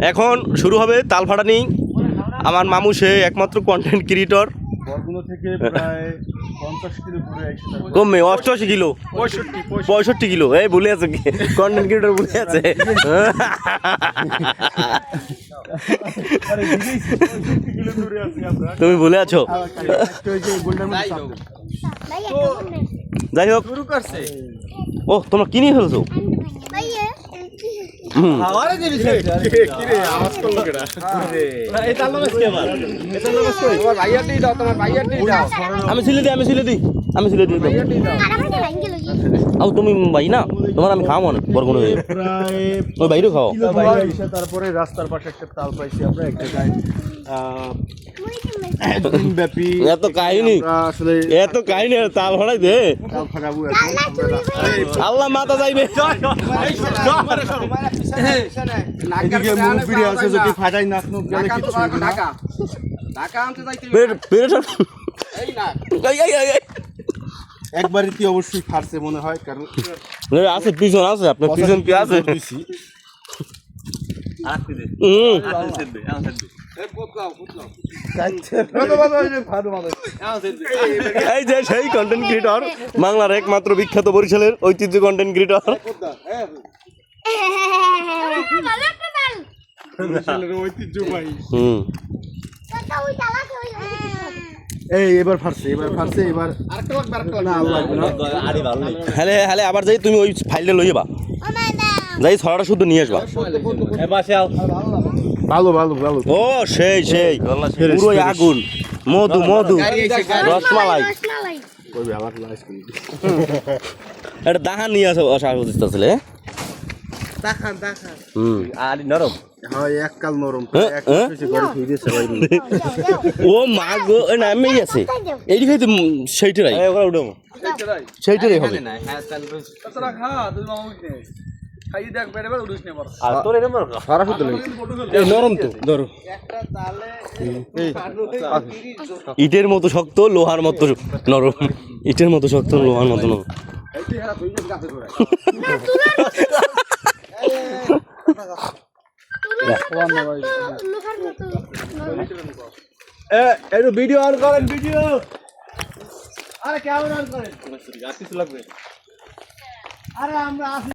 এখন শুরু হবে তাল ফাটানি। আমার মামু সে একমাত্র কন্টেন্ট ক্রিয়েটর। বরগুনা থেকে প্রায় 50 কিলো দূরে এসে কমে 88 কিলো 65 কিলো। এই ভুলে আছে কন্টেন্ট ক্রিয়েটর ভুলে আছে। তুমি ভুলে আছো। যাই হোক ও তোমরা কি নিয়ে ফেলছো? আমি সিলে দিই আও তুমি ভাই না তোমার আমি খাওয়া মনে বরগুনা ওই বাইরে খাও। তারপরে রাস্তার পাশে একটা তাল পাইছি আমরা এক জায়গায় দিনব্যাপী এত কাহিনী তাল ফাটাই দে তাল ফাটাবো। আল্লাহ মাথা যাইবে। এদিকে মুরব্বিরা আছে যদি ফাটাই নাক মুখ গেলে কিছু হবে না। একবারই কি অবশ্যই ফাটছে মনে হয়, কারণ আছে পিছন আছে আপনার পিছন কি আছে? এই যে সেই কন্টেন্ট ক্রিয়েটর, বাংলার একমাত্র বিখ্যাত বরিশালের ঐতিহ্য কন্টেন্ট ক্রিয়েটর। এই এবার ফাটছে এবার হ্যালে আবার যাই তুমি ওই ফাইলটা লই যাবা, যাই ছড়াটা শুধু নিয়ে আসবা। ভালো ও সেই পুরো আগুন, মধু রসমালাই এটা দাহান নিয়ে আসো আসলে নরম এককাল নরম ও মা গো নামে গেছে এইটি খাইতে সেইটাই হবে। নরম তো ধরো ইটের মতো শক্ত লোহার মতো নরম, ইটের মতো শক্ত লোহার মতো নরম। একটু ভিডিও অন করেন, ভিডিও আরে ক্যামেরা অন করেন, আরে আমরা